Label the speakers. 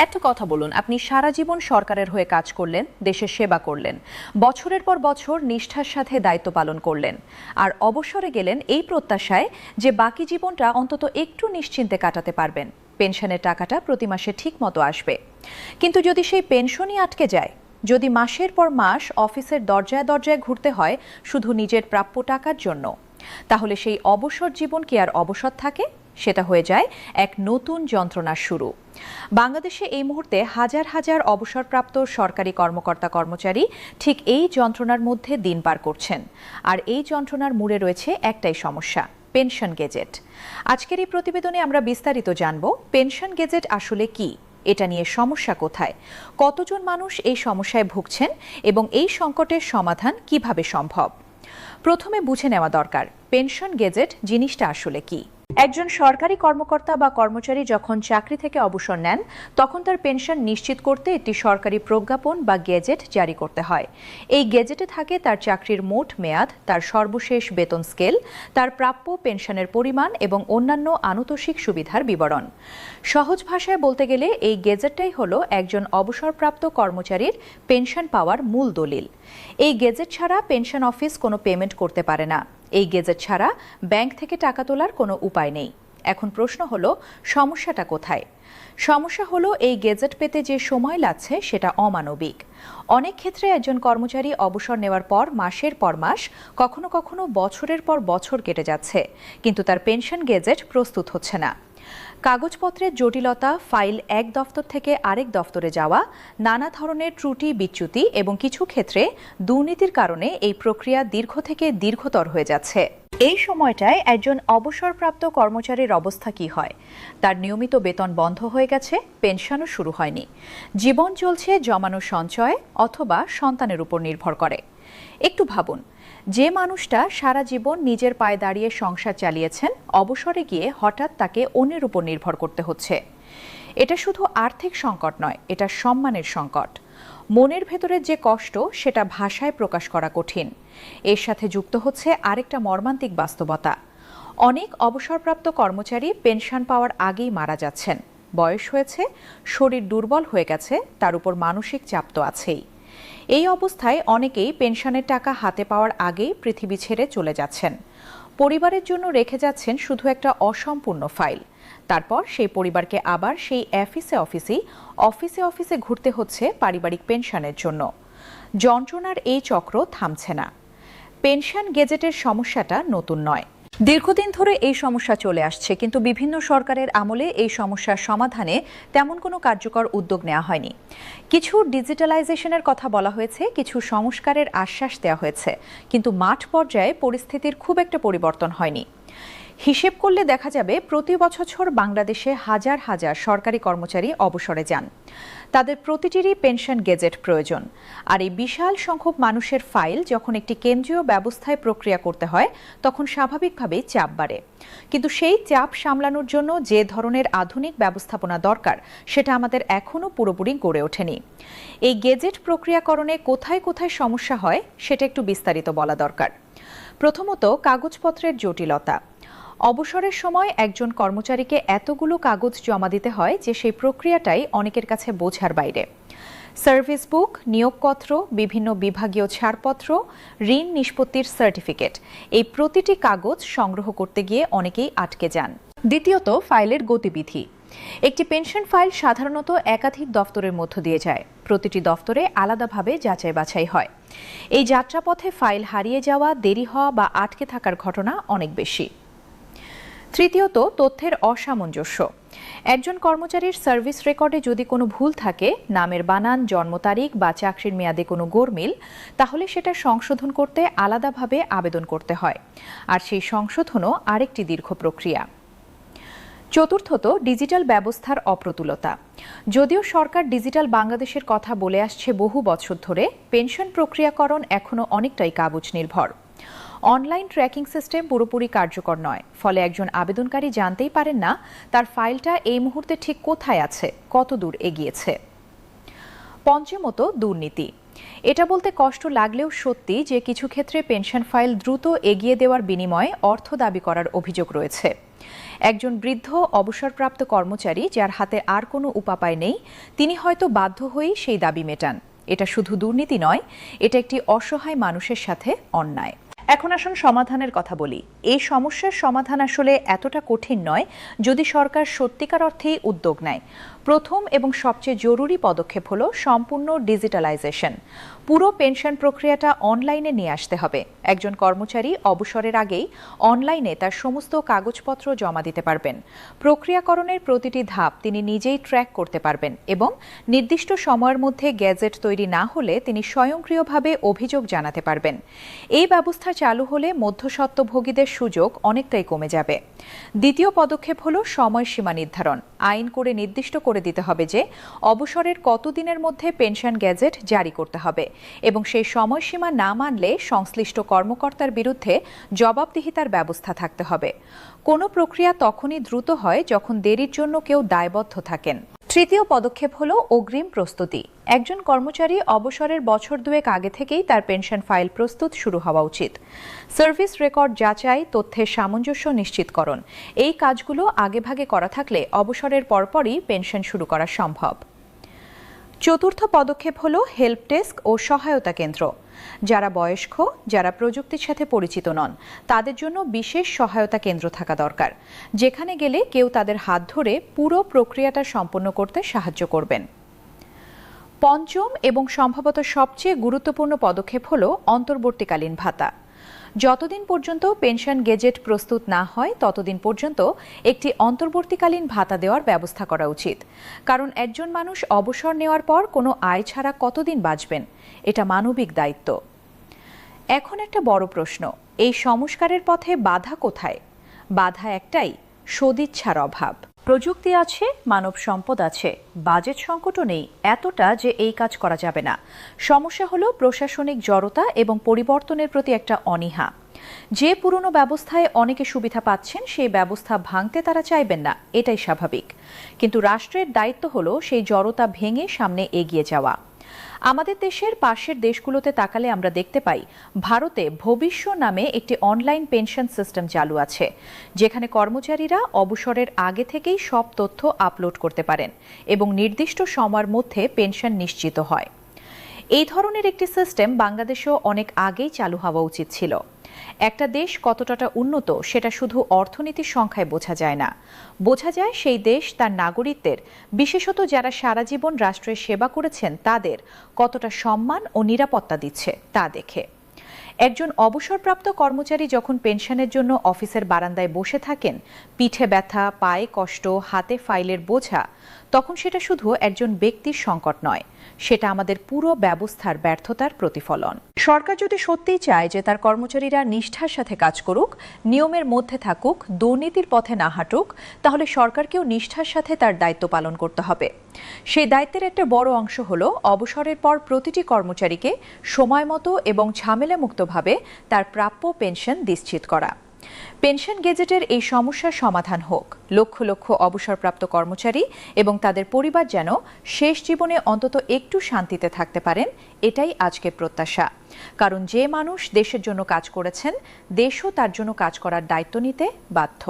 Speaker 1: একটা কথা বলুন, আপনি সারা জীবন সরকারের হয়ে কাজ করলেন, দেশের সেবা করলেন, বছরের পর বছর নিষ্ঠার সাথে দায়িত্ব পালন করলেন, আর অবসরে গেলেন এই প্রত্যাশায় যে বাকি জীবনটা অন্তত একটু নিশ্চিন্তে কাটাতে পারবেন, পেনশনের টাকাটা প্রতি মাসে ঠিক মতো আসবে। কিন্তু যদি সেই পেনশনই আটকে যায়, যদি মাসের পর মাস অফিসের দরজায় দরজায় ঘুরতে হয় শুধু নিজের প্রাপ্য টাকার জন্য, তাহলে সেই অবসর জীবন কি আর অবসর থাকে? সেটা হয়ে যায় এক নতুন যন্ত্রণার শুরু। বাংলাদেশে এই মুহূর্তে হাজার হাজার অবসরপ্রাপ্ত সরকারি কর্মকর্তা কর্মচারী ঠিক এই যন্ত্রণার মধ্যে দিন পার করছেন। আর এই যন্ত্রণার মূলে রয়েছে একটাই সমস্যা, পেনশন গেজেট। আজকের এই প্রতিবেদনে আমরা বিস্তারিত জানব পেনশন গেজেট আসলে কি, এটা নিয়ে সমস্যা কোথায়, কতজন মানুষ এই সমস্যায় ভুগছেন এবং এই সংকটের সমাধান কিভাবে সম্ভব। প্রথমে বুঝে নেওয়া দরকার পেনশন গেজেট জিনিসটা আসলে কি। একজন সরকারি কর্মকর্তা বা কর্মচারী যখন চাকরি থেকে অবসর নেন, তখন তার পেনশন নিশ্চিত করতে একটি সরকারি প্রজ্ঞাপন বা গেজেট জারি করতে হয়। এই গেজেটে থাকে তার চাকরির মোট মেয়াদ, তার সর্বশেষ বেতন স্কেল, তার প্রাপ্য পেনশনের পরিমাণ এবং অন্যান্য আনুতোষিক সুবিধার বিবরণ। সহজ ভাষায় বলতে গেলে এই গেজেটটাই হলো একজন অবসরপ্রাপ্ত কর্মচারীর পেনশন পাওয়ার মূল দলিল। এই গেজেট ছাড়া পেনশন অফিস কোনো পেমেন্ট করতে পারে না। এই গেজেট ছাড়া ব্যাংক থেকে টাকা তোলার কোনো উপায় নেই। এখন প্রশ্ন হলো, সমস্যাটা কোথায়? সমস্যা হলো এই গেজেট পেতে যে সময় লাগছে সেটা অমানবিক। অনেক ক্ষেত্রে একজন কর্মচারী অবসর নেওয়ার পর মাসের পর মাস, কখনো কখনো বছরের পর বছর কেটে যাচ্ছে, কিন্তু তার পেনশন গেজেট প্রস্তুত হচ্ছে না। কাগজপত্রের জটিলতা, ফাইল এক দফতর থেকে আরেক দফতরে যাওয়া, নানা ধরনের ত্রুটি বিচ্যুতি এবং কিছু ক্ষেত্রে দুর্নীতির কারণে এই প্রক্রিয়া দীর্ঘ থেকে দীর্ঘতর হয়ে যাচ্ছে। এই সময়টায় একজন অবসরপ্রাপ্ত কর্মচারীর অবস্থা কি হয়? তার নিয়মিত বেতন বন্ধ হয়ে গেছে, পেনশনও শুরু হয়নি, জীবন চলছে জমানো সঞ্চয় অথবা সন্তানের উপর নির্ভর করে। একটু ভাবুন, যে মানুষটা সারা জীবন নিজের পায়ে দাঁড়িয়ে সংসার চালিয়েছেন, অবসরে গিয়ে হঠাৎ তাকে অন্যের উপর নির্ভর করতে হচ্ছে। এটা শুধু আর্থিক সংকট নয়, এটা সম্মানের সংকট। মনের ভেতরের যে কষ্ট, সেটা ভাষায় প্রকাশ করা কঠিন। এর সাথে যুক্ত হচ্ছে আরেকটা মর্মান্তিক বাস্তবতা। অনেক অবসরপ্রাপ্ত কর্মচারী পেনশন পাওয়ার আগেই মারা যাচ্ছেন। বয়স হয়েছে, শরীর দুর্বল হয়ে গেছে, তার উপর মানসিক চাপ তো আছেই। এই অবস্থায় অনেকেই পেনশনের টাকা হাতে পাওয়ার আগেই পৃথিবী ছেড়ে চলে যাচ্ছেন। পরিবারের জন্য রেখে যাচ্ছেন শুধু একটা অসম্পূর্ণ ফাইল। তারপর সেই পরিবারকে আবার সেই অফিসে অফিসে ঘুরতে হচ্ছে পারিবারিক পেনশনের জন্য। যন্ত্রণার এই চক্র থামছে না। পেনশন গেজেটের সমস্যাটা নতুন নয়, দীর্ঘদিন ধরে এই সমস্যা চলে আসছে, কিন্তু বিভিন্ন সরকারের আমলে এই সমস্যার সমাধানে তেমন কোনো কার্যকর উদ্যোগ নেওয়া হয়নি। কিছু ডিজিটালাইজেশনের কথা বলা হয়েছে, কিছু সংস্কারের আশ্বাস দেওয়া হয়েছে, কিন্তু মাঠ পর্যায়ে পরিস্থিতির খুব একটা পরিবর্তন হয়নি। হিসেব করলে দেখা যাবে প্রতি বছর বাংলাদেশে হাজার হাজার সরকারি কর্মচারী অবসরে যান। তাদের প্রতিটিরই পেনশন গেজেট প্রয়োজন। আর এই বিশাল সংখ্যক মানুষের ফাইল যখন একটি কেন্দ্রীয় ব্যবস্থায় প্রক্রিয়া করতে হয়, তখন স্বাভাবিকভাবেই চাপ বাড়ে। কিন্তু সেই চাপ সামলানোর জন্য যে ধরনের আধুনিক ব্যবস্থাপনা দরকার, সেটা আমাদের এখনও পুরোপুরি গড়ে ওঠেনি। এই গেজেট প্রক্রিয়াকরণে কোথায় কোথায় সমস্যা হয়, সেটা একটু বিস্তারিত বলা দরকার। প্রথমত, কাগজপত্রের জটিলতা। অবসরের সময় একজন কর্মচারীকে এতগুলো কাগজ জমা দিতে হয় যে সেই প্রক্রিয়াটাই অনেকের কাছে বোঝার বাইরে। সার্ভিস বুক, নিয়োগপত্র, বিভিন্ন বিভাগীয় ছাড়পত্র, ঋণ নিষ্পত্তির সার্টিফিকেট, এই প্রতিটি কাগজ সংগ্রহ করতে গিয়ে অনেকেই আটকে যান। দ্বিতীয়ত, ফাইলের গতিবিধি। একটি পেনশন ফাইল সাধারণত একাধিক দফতরের মধ্য দিয়ে যায়। প্রতিটি দফতরে আলাদাভাবে যাচাই বাছাই হয়। এই যাত্রাপথে ফাইল হারিয়ে যাওয়া, দেরি হওয়া বা আটকে থাকার ঘটনা অনেক বেশি। তৃতীয়ত, তথ্যের অসামঞ্জস্য। একজন কর্মচারীর সার্ভিস রেকর্ডে যদি কোনো ভুল থাকে, নামের বানান, জন্ম তারিখ বা চাকরির মেয়াদে কোনো গোলমিল, তাহলে সেটা সংশোধন করতে আলাদাভাবে আবেদন করতে হয়। আর সেই সংশোধনও আরেকটি দীর্ঘ প্রক্রিয়া। চতুর্থত, ডিজিটাল ব্যবস্থার অপ্রতুলতা। যদিও সরকার ডিজিটাল বাংলাদেশের কথা বলে আসছে বহু বছর ধরে, পেনশন প্রক্রিয়াকরণ এখনও অনেকটাই কাগজ নির্ভর। অনলাইন ট্র্যাকিং সিস্টেম পুরোপুরি কার্যকর নয়, ফলে একজন আবেদনকারী জানতেই পারেন না তার ফাইলটা এই মুহূর্তে ঠিক কোথায় আছে, কত দূর এগিয়েছে। পঞ্চমত, দুর্নীতি। এটা বলতে কষ্ট লাগলেও সত্যি যে কিছু ক্ষেত্রে পেনশন ফাইল দ্রুত এগিয়ে দেওয়ার বিনিময়ে অর্থ দাবি করার অভিযোগ রয়েছে। একজন বৃদ্ধ অবসরপ্রাপ্ত কর্মচারী যার হাতে আর কোনো উপায় নেই, তিনি হয়তো বাধ্য হয়েই সেই দাবি মেটান। এটা শুধু দুর্নীতি নয়, এটা একটি অসহায় মানুষের সাথে অন্যায়। এখন আসুন সমাধানের কথা বলি। এই সমস্যার সমাধান আসলে এতটা কঠিন নয় যদি সরকার সত্যিকার অর্থেই উদ্যোগ নেয়। প্রথম এবং সবচেয়ে জরুরি পদক্ষেপ হলো সম্পূর্ণ ডিজিটালাইজেশন। পুরো পেনশন প্রক্রিয়াটা অনলাইনে নিয়ে আসতে হবে। একজন কর্মচারী অবসরের আগেই অনলাইনে তার সমস্ত কাগজপত্র জমা দিতে পারবেন। প্রক্রিয়াকরণের প্রতিটি ধাপ তিনি নিজেই ট্র্যাক করতে পারবেন এবং নির্দিষ্ট সময়ের মধ্যে গ্যাজেট তৈরি না হলে তিনি স্বয়ংক্রিয়ভাবে অভিযোগ জানাতে পারবেন। এই ব্যবস্থা চালু হলে মধ্যস্বত্বভোগীদের সুযোগ অনেকটাই কমে যাবে। দ্বিতীয় পদক্ষেপ হলো সময়সীমা নির্ধারণ। আইন করে নির্দিষ্ট করে দিতে হবে যে অবসরের কতদিনের মধ্যে পেনশন গ্যাজেট জারি করতে হবে এবং সেই সময়সীমা না মানলে সংশ্লিষ্ট কর্মকর্তার বিরুদ্ধে জবাবদিহিতার ব্যবস্থা থাকতে হবে। কোনো প্রক্রিয়া তখনই দ্রুত হয় যখন দেরির জন্য কেউ দায়বদ্ধ থাকেন। তৃতীয় পদক্ষেপ হলো অগ্রিম প্রস্তুতি। একজন কর্মচারী অবসরের বছর দুয়েক আগে থেকেই তার পেনশন ফাইল প্রস্তুত শুরু হওয়া উচিত। সার্ভিস রেকর্ড যাচাই, তথ্যের সামঞ্জস্য নিশ্চিতকরণ, এই কাজগুলো আগেভাগে করা থাকলে অবসরের পরপরই পেনশন শুরু করা সম্ভব। চতুর্থ পদক্ষেপ হলো হেল্প ডেস্ক ও সহায়তা কেন্দ্র। যারা বয়স্ক, যারা প্রযুক্তির সাথে পরিচিত নন, তাদের জন্য বিশেষ সহায়তা কেন্দ্র থাকা দরকার, যেখানে গেলে কেউ তাদের হাত ধরে পুরো প্রক্রিয়াটা সম্পন্ন করতে সাহায্য করবেন। পঞ্চম এবং সম্ভবত সবচেয়ে গুরুত্বপূর্ণ পদক্ষেপ হলো অন্তর্বর্তীকালীন ভাতা। যতদিন পর্যন্ত পেনশন গেজেট প্রস্তুত না হয় ততদিন পর্যন্ত একটি অন্তর্বর্তীকালীন ভাতা দেওয়ার ব্যবস্থা করা উচিত। কারণ একজন মানুষ অবসর নেওয়ার পর কোনো আয় ছাড়া কতদিন বাঁচবেন, এটা মানবিক দায়িত্ব। এখন একটা বড় প্রশ্ন, এই সংস্কারের পথে বাধা কোথায়? বাধা একটাই, সদিচ্ছার অভাব। প্রযুক্তি আছে, মানব সম্পদ আছে, বাজেট সংকটও নেই এতটা যে এই কাজ করা যাবে না। সমস্যা হলো প্রশাসনিক জড়তা এবং পরিবর্তনের প্রতি একটা অনীহা। যে পুরনো ব্যবস্থায় অনেকে সুবিধা পাচ্ছেন সেই ব্যবস্থা ভাঙতে তারা চাইবেন না, এটাই স্বাভাবিক। কিন্তু রাষ্ট্রের দায়িত্ব হলো সেই জড়তা ভেঙে সামনে এগিয়ে যাওয়া। আমাদের দেশের পাশের দেশগুলোতে তাকালে আমরা দেখতে পাই ভারতে ভবিষ্য নামে একটি অনলাইন পেনশন সিস্টেম চালু আছে, যেখানে কর্মচারীরা অবসরের আগে থেকেই সব তথ্য আপলোড করতে পারেন এবং নির্দিষ্ট সময়ের মধ্যে পেনশন নিশ্চিত হয়। এই ধরনের একটি সিস্টেম বাংলাদেশেও অনেক আগেই চালু হওয়া উচিত ছিল। একটা দেশ কতটা উন্নত সেটা শুধু অর্থনীতির সংখ্যায় বোঝা যায় না, বোঝা যায় সেই দেশ তার নাগরিকদের, বিশেষত যারা সারা জীবন রাষ্ট্রের সেবা করেছেন তাদের কতটা সম্মান ও নিরাপত্তা দিচ্ছে তা দেখে। একজন অবসরপ্রাপ্ত কর্মচারী যখন পেনশনের জন্য অফিসের বারান্দায় বসে থাকেন, পিঠে ব্যথা, পায়ে কষ্ট, হাতে ফাইলের বোঝা, তখন সেটা শুধু একজন ব্যক্তির সংকট নয়, সেটা আমাদের পুরো ব্যবস্থার ব্যর্থতার প্রতিফলন। সরকার যদি সত্যিই চায় যে তার কর্মচারীরা নিষ্ঠার সাথে কাজ করুক, নিয়মের মধ্যে থাকুক, দুর্নীতির পথে না হাঁটুক, তাহলে সরকারকেও নিষ্ঠার সাথে তার দায়িত্ব পালন করতে হবে। সেই দায়িত্বের একটা বড় অংশ হলো অবসরের পর প্রতিটি কর্মচারীকে সময়মতো এবং ঝামেলামুক্তভাবে তার প্রাপ্য পেনশন নিশ্চিত করা। পেনশন গেজেটের এই সমস্যার সমাধান হোক। লক্ষ লক্ষ অবসরপ্রাপ্ত কর্মচারী এবং তাদের পরিবার যেন শেষ জীবনে অন্তত একটু শান্তিতে থাকতে পারেন, এটাই আজকের প্রত্যাশা। কারণ যে মানুষ দেশের জন্য কাজ করেছেন, দেশও তার জন্য কাজ করার দায়িত্ব নিতে বাধ্য।